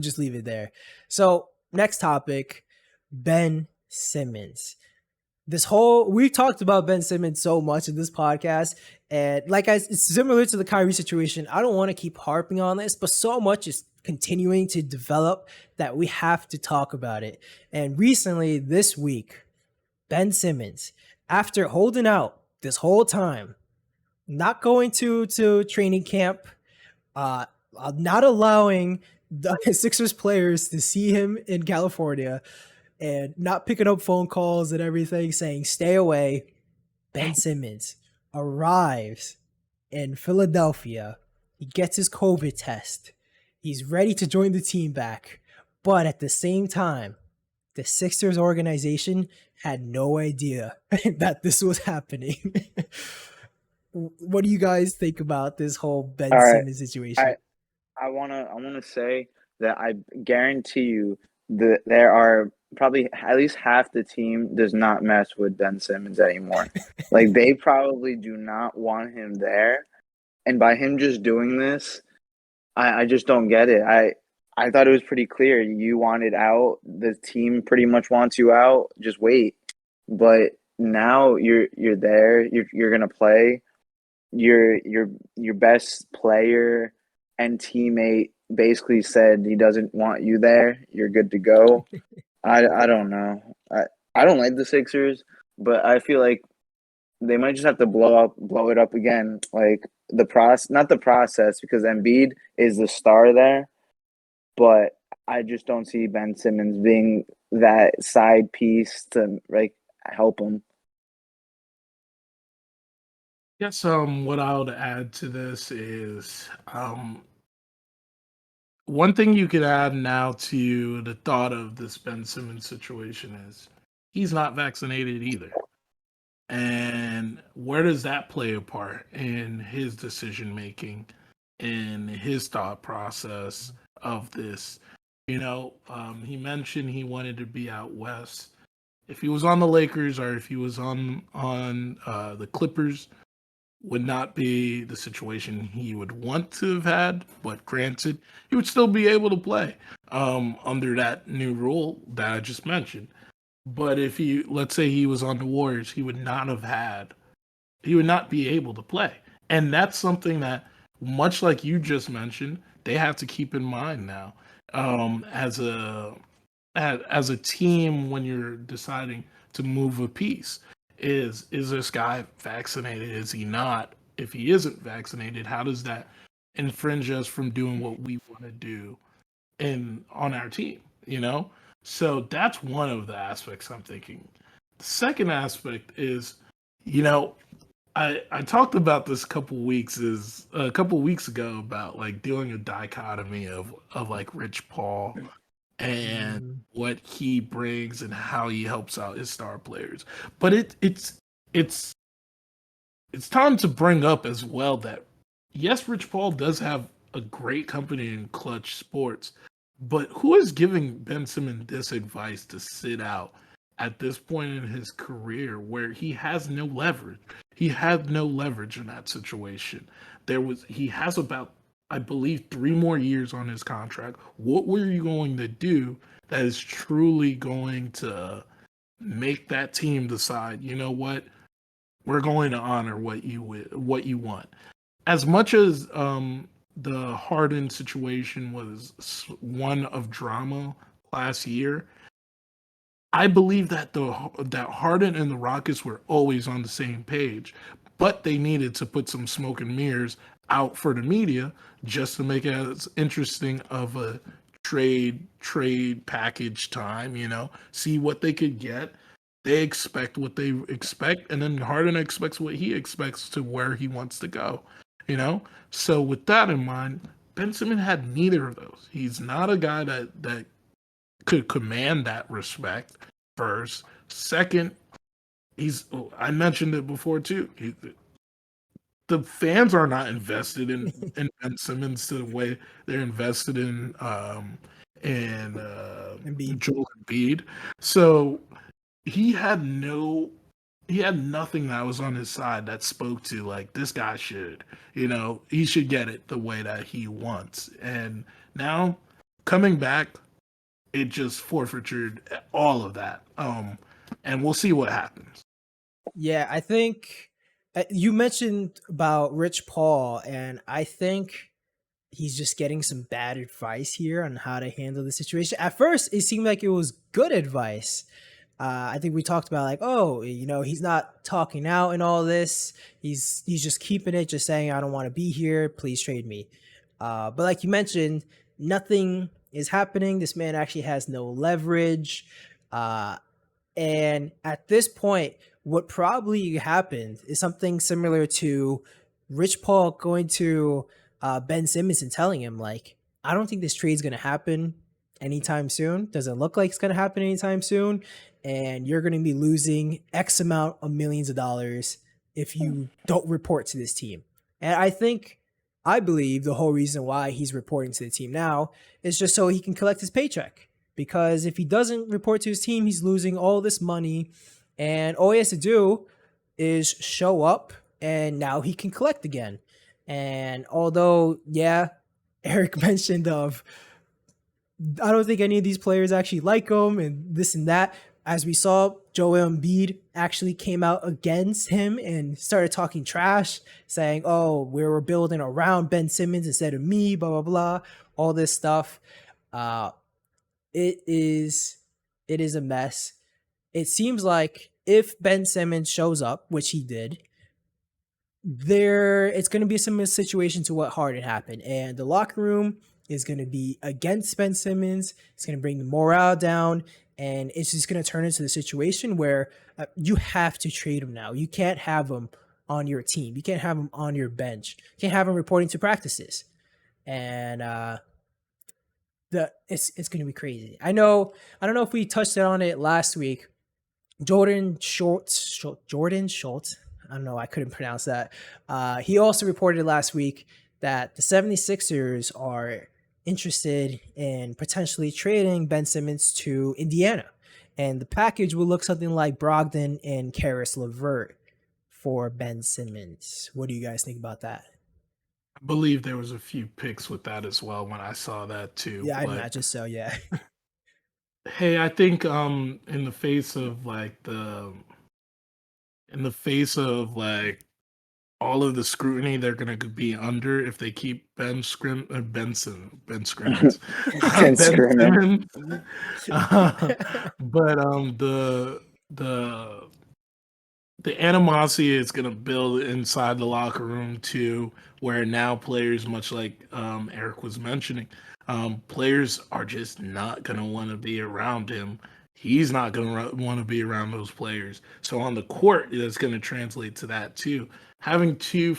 just leave it there. So next topic, Ben Simmons. We've talked about Ben Simmons so much in this podcast, and like it's similar to the Kyrie situation. I don't want to keep harping on this, but so much is continuing to develop that we have to talk about it. And recently, this week, Ben Simmons, after holding out this whole time, not going to training camp, uh, not allowing the Sixers players to see him in California, and not picking up phone calls and everything, saying stay away. Ben Simmons arrives in Philadelphia. He gets his COVID test. He's ready to join the team back. But at the same time, the Sixers organization had no idea that this was happening. What do you guys think about this whole Ben All right. Simmons situation? I I wanna say that I guarantee you that there are probably at least half the team does not mess with Ben Simmons anymore. Like they probably do not want him there. And by him just doing this, I just don't get it. I thought it was pretty clear. You wanted out. The team pretty much wants you out. Just wait. But now you're there. You're gonna play. Your best player and teammate basically said he doesn't want you there. You're good to go. I don't know. I don't like the Sixers, but I feel like they might just have to blow it up again. Like not the process because Embiid is the star there, but I just don't see Ben Simmons being that side piece to like help him. Yes, what I would add to this is one thing you could add now to the thought of this Ben Simmons situation is he's not vaccinated either. And where does that play a part in his decision making, in his thought process of this? He mentioned he wanted to be out west. If he was on the Lakers or if he was on the Clippers, would not be the situation he would want to have had. But granted, he would still be able to play under that new rule that I just mentioned. But if let's say he was on the Warriors, he would not be able to play. And that's something that, much like you just mentioned, they have to keep in mind now as a team when you're deciding to move a piece. Is this guy vaccinated? Is he not? If he isn't vaccinated, how does that infringe us from doing what we want to do on our team? So that's one of the aspects I'm thinking. The second aspect is, you know, I talked about this a couple weeks ago about like doing a dichotomy of like Rich Paul and Mm, what he brings and how he helps out his star players. But it's it's time to bring up as well that yes, Rich Paul does have a great company in Clutch Sports, but who is giving Ben Simmons this advice to sit out at this point in his career where he has no leverage? He had no leverage in that situation. He has about, I believe, 3 more years on his contract. What were you going to do that is truly going to make that team decide, you know what, we're going to honor what you want. As much as the Harden situation was one of drama last year, I believe that that Harden and the Rockets were always on the same page, but they needed to put some smoke and mirrors out for the media just to make it as interesting of a trade package time. See what they could get. They expect what they expect, and then Harden expects what he expects to where he wants to go. You know, so with that in mind, Ben Simmons had neither of those. He's not a guy that could command that respect. First, second, I mentioned it before too. The fans are not invested in Ben Simmons to the way they're invested in Embiid. Joel Embiid. So he had no he had nothing that was on his side that spoke to like this guy he should get it the way that he wants. And now coming back, it just forfeited all of that. And we'll see what happens. Yeah, I think you mentioned about Rich Paul, and I think he's just getting some bad advice here on how to handle the situation. At first, it seemed like it was good advice. I think we talked about like, oh, he's not talking out and all this. He's just keeping it, just saying, I don't want to be here. Please trade me. But like you mentioned, nothing is happening. This man actually has no leverage. And at this point, what probably happened is something similar to Rich Paul going to Ben Simmons and telling him, like, I don't think this trade's going to happen anytime soon. Doesn't look like it's going to happen anytime soon. And you're going to be losing X amount of millions of dollars if you don't report to this team. And I believe the whole reason why he's reporting to the team now is just so he can collect his paycheck. Because if he doesn't report to his team, he's losing all this money. And all he has to do is show up, and now he can collect again. And although, yeah, Eric mentioned I don't think any of these players actually like him and this and that. As we saw, Joel Embiid actually came out against him and started talking trash, saying, oh, we were building around Ben Simmons instead of me, blah, blah, blah, all this stuff. It is a mess. It seems like if Ben Simmons shows up, which he did, it's going to be a similar situation to what Harden happened. And the locker room is going to be against Ben Simmons. It's going to bring the morale down. And it's just going to turn into the situation where you have to trade him now. You can't have him on your team. You can't have him on your bench. You can't have him reporting to practices. And it's going to be crazy. I don't know if we touched on it last week. Jordan Schultz. I don't know. I couldn't pronounce that. He also reported last week that the 76ers are interested in potentially trading Ben Simmons to Indiana. And the package will look something like Brogdon and Karis LeVert for Ben Simmons. What do you guys think about that? I believe there was a few picks with that as well when I saw that too. Yeah, I'd but imagine so, yeah. hey, I think in the face of like all of the scrutiny they're going to be under if they keep Ben Scrimmins, Ben Simmons. But the animosity is going to build inside the locker room too, where now players, much like Eric was mentioning, players are just not going to want to be around him. He's not going to want to be around those players. So on the court, that's going to translate to that too. Having two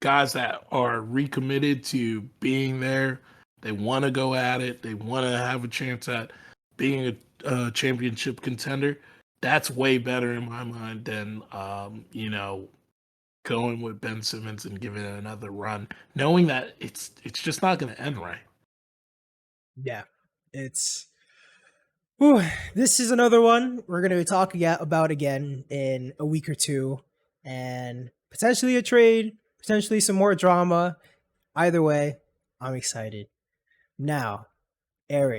guys that are recommitted to being there, they want to go at it, they want to have a chance at being a championship contender. That's way better in my mind than going with Ben Simmons and giving it another run, knowing that it's just not going to end right. Yeah, this is another one we're going to be talking about again in a week or two, and potentially a trade, potentially some more drama. Either way, I'm excited. Now, Eric,